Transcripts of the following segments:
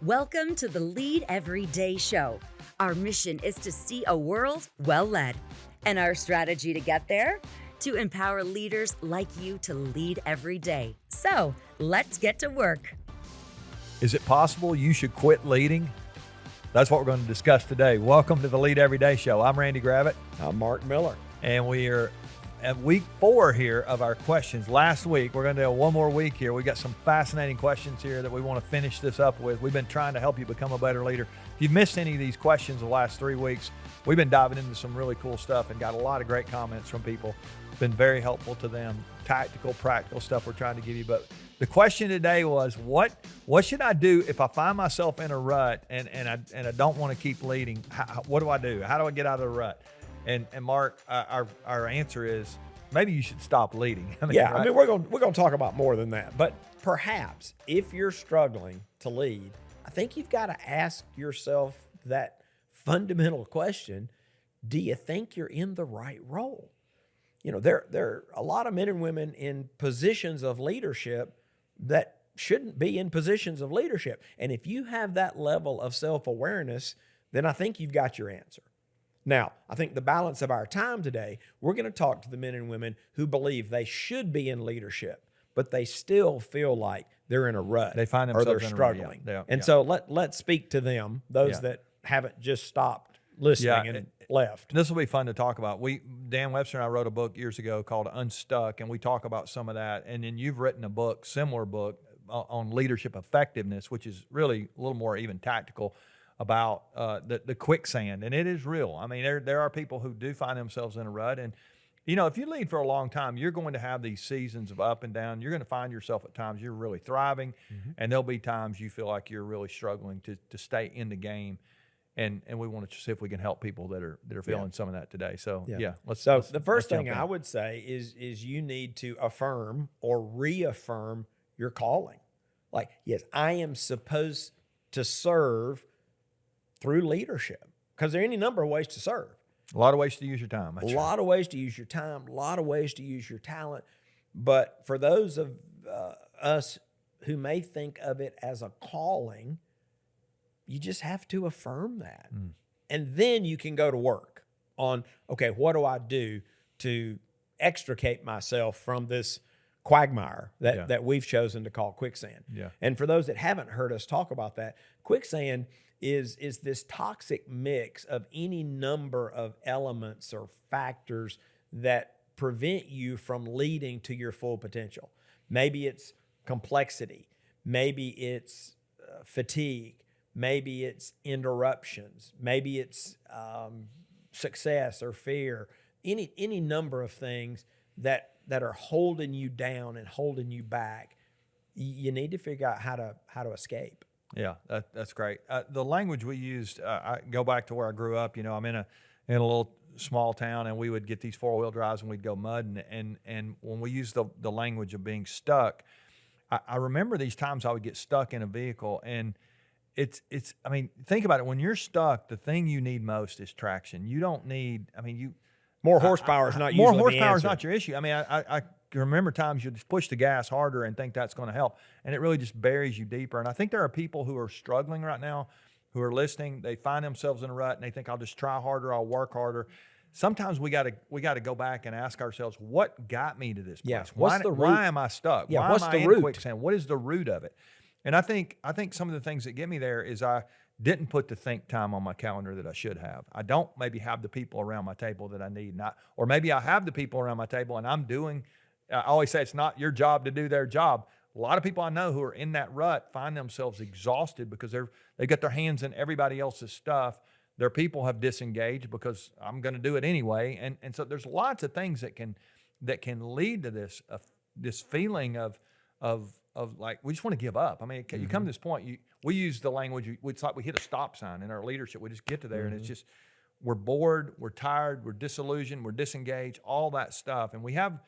Welcome to the Lead Every Day show. Our mission is to see a world well led. And our strategy to get there? To empower leaders like you to lead every day. So let's get to work. Is it possible you should quit leading? That's what we're going to discuss today. Welcome to the Lead Every Day show. I'm Randy Gravitt. I'm Mark Miller. And we are at week 4 here of our questions. Last week, we're going to do one more week here. We got some fascinating questions here that we want to finish this up with. We've been trying to help you become a better leader. If you've missed any of these questions the last 3 weeks, we've been diving into some really cool stuff and got a lot of great comments from people. It's been very helpful to them. Tactical, practical stuff we're trying to give you. But the question today was, what should I do if I find myself in a rut and I don't want to keep leading? What do I do? How do I get out of the rut? And Mark, our answer is maybe you should stop leading. We're going to talk about more than that. But perhaps if you're struggling to lead, I think you've got to ask yourself that fundamental question: do you think you're in the right role? You know, there are a lot of men and women in positions of leadership that shouldn't be in positions of leadership. And if you have that level of self-awareness, then I think you've got your answer. Now, I think the balance of our time today, we're going to talk to the men and women who believe they should be in leadership, but they still feel like they're in a rut. They find or themselves they're in struggling. a rut. And so let's speak to them, those that haven't just stopped listening and left. This will be fun to talk about. Dan Webster and I wrote a book years ago called Unstuck, and we talk about some of that. And then you've written a book, similar book, on leadership effectiveness, which is really a little more even tactical, about the quicksand, and it is real. I mean, there are people who do find themselves in a rut, and you know, if you lead for a long time, you're going to have these seasons of up and down. You're going to find yourself at times you're really thriving, and there'll be times you feel like you're really struggling to stay in the game. And we want to see if we can help people that are feeling some of that today. So let's. The first thing I would say is you need to affirm or reaffirm your calling. Like, yes, I am supposed to serve through leadership, because there are any number of ways to serve. A lot of ways to use your time. A lot of ways to use your time, a lot of ways to use your talent. But for those of us who may think of it as a calling, you just have to affirm that. And then you can go to work on, okay, what do I do to extricate myself from this quagmire that we've chosen to call quicksand? And for those that haven't heard us talk about that, quicksand is this toxic mix of any number of elements or factors that prevent you from leading to your full potential. Maybe it's complexity. Maybe it's fatigue. Maybe it's interruptions. Maybe it's success or fear. Any number of things that are holding you down and holding you back. You need to figure out how to escape. Yeah, that's great. The language we used, I go back to where I grew up. You know, I'm in a little small town, and we would get these 4-wheel drives and we'd go mudding. And when we used the language of being stuck, I remember these times I would get stuck in a vehicle, and it's. I mean, think about it. When you're stuck, the thing you need most is traction. You don't need. I mean, more horsepower is not usually more horsepower is the answer. not your issue. I mean, I remember times you just push the gas harder and think that's going to help, and it really just buries you deeper. And I think there are people who are struggling right now, who are listening. They find themselves in a rut, and they think, I'll just try harder, I'll work harder. Sometimes we got to go back and ask ourselves, what got me to this place? Yeah. What's the root? Why am I stuck? Yeah. Why What's am the I in root? quicksand? What is the root of it? And I think some of the things that get me there is I didn't put the think time on my calendar that I should have. I don't maybe have the people around my table that I need, or maybe I have the people around my table and I'm doing. I always say it's not your job to do their job. A lot of people I know who are in that rut find themselves exhausted because they got their hands in everybody else's stuff. Their people have disengaged because I'm going to do it anyway. And so there's lots of things that can lead to this feeling of like we just want to give up. I mean, you come to this point. We use the language. It's like we hit a stop sign in our leadership. We just get to there, and it's just we're bored, we're tired, we're disillusioned, we're disengaged, all that stuff. And we have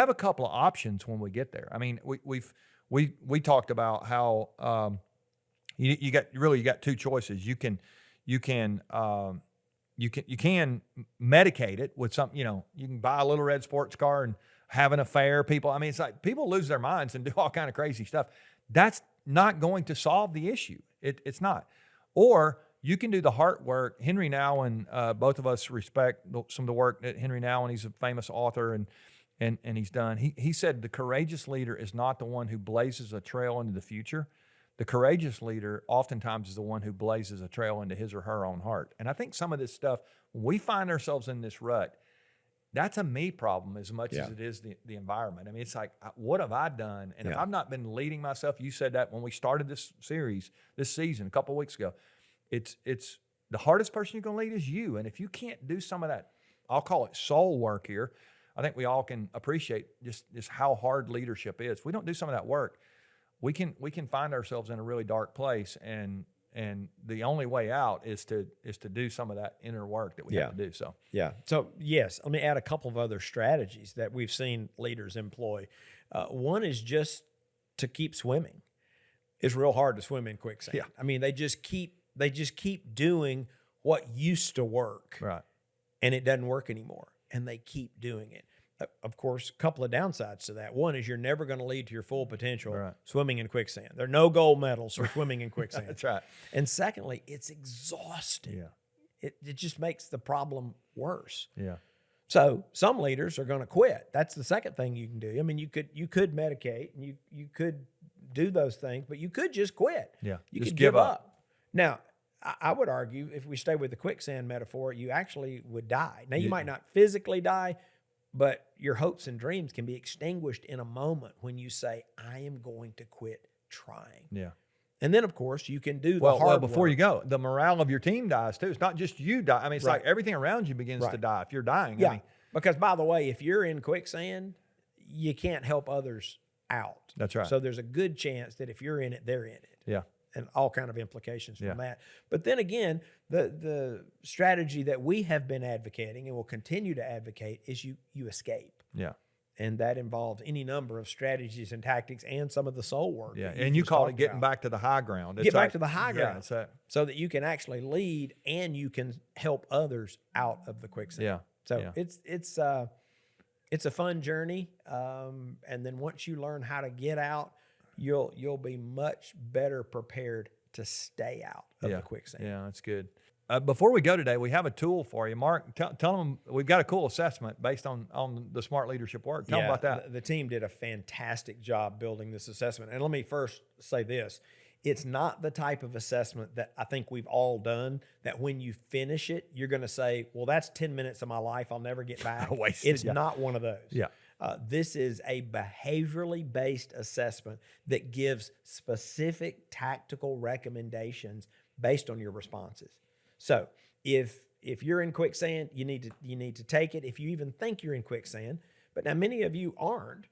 a couple of options when we get there. I mean, we talked about how you got two choices. You can medicate it with some. You know, you can buy a little red sports car and have an affair. People, I mean, it's like people lose their minds and do all kind of crazy stuff. That's not going to solve the issue. It's not. Or you can do the heart work. Henry Nouwen, both of us respect some of the work that Henry Nouwen, he's a famous author and he's done. He said the courageous leader is not the one who blazes a trail into the future. The courageous leader oftentimes is the one who blazes a trail into his or her own heart. And I think some of this stuff, when we find ourselves in this rut, that's a me problem as much as it is the environment. I mean, it's like, what have I done? And if I've not been leading myself, you said that when we started this series, this season, a couple of weeks ago, it's the hardest person you're going to lead is you. And if you can't do some of that, I'll call it soul work here, I think we all can appreciate just how hard leadership is. If we don't do some of that work, we can find ourselves in a really dark place, and the only way out is to do some of that inner work that we have to do. So yes, let me add a couple of other strategies that we've seen leaders employ. One is just to keep swimming. It's real hard to swim in quicksand. Yeah. I mean, they just keep doing what used to work, right, and it doesn't work anymore, and they keep doing it. Of course, a couple of downsides to that. One is you're never going to lead to your full potential swimming in quicksand. There are no gold medals for swimming in quicksand. That's right. And secondly, it's exhausting. Yeah. It just makes the problem worse. Yeah. So some leaders are going to quit. That's the second thing you can do. I mean, you could medicate and you could do those things, but you could just quit. Yeah. You just could give up. Now, I would argue if we stay with the quicksand metaphor, you actually would die. Now, you might not physically die, but your hopes and dreams can be extinguished in a moment when you say, I am going to quit trying. Yeah. And then, of course, you can do the hard Well, before work. you go, the morale of your team dies too. It's not just you die. I mean, it's like everything around you begins to die if you're dying. Yeah. I mean, because, by the way, if you're in quicksand, you can't help others out. That's right. So there's a good chance that if you're in it, they're in it. Yeah. And all kind of implications from that. But then again, the strategy that we have been advocating and will continue to advocate is you escape. Yeah. And that involves any number of strategies and tactics and some of the soul work. Yeah. And you call it getting back to the high ground. Get back to the high ground. Yeah, so that you can actually lead and you can help others out of the quicksand. Yeah. So it's a fun journey. And then once you learn how to get out, you'll be much better prepared to stay out of the quicksand. Yeah, that's good. Before we go today, we have a tool for you. Mark, tell them we've got a cool assessment based on the smart leadership work. Tell them about that. The team did a fantastic job building this assessment. And let me first say this. It's not the type of assessment that I think we've all done that when you finish it, you're going to say, well, that's 10 minutes of my life I'll never get back. It's not one of those. Yeah. This is a behaviorally based assessment that gives specific tactical recommendations based on your responses. So if you're in quicksand, you need to take it. If you even think you're in quicksand, but now many of you aren't,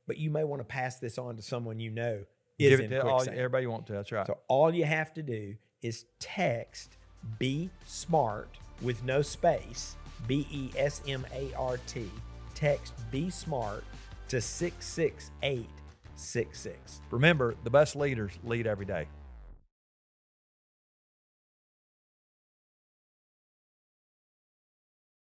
but you may want to pass this on to someone you know is Give it in to quicksand. everybody you want to. That's right. So all you have to do is text BESMART with no space, BESMART. Text BESMART to 66866. Remember, the best leaders lead every day.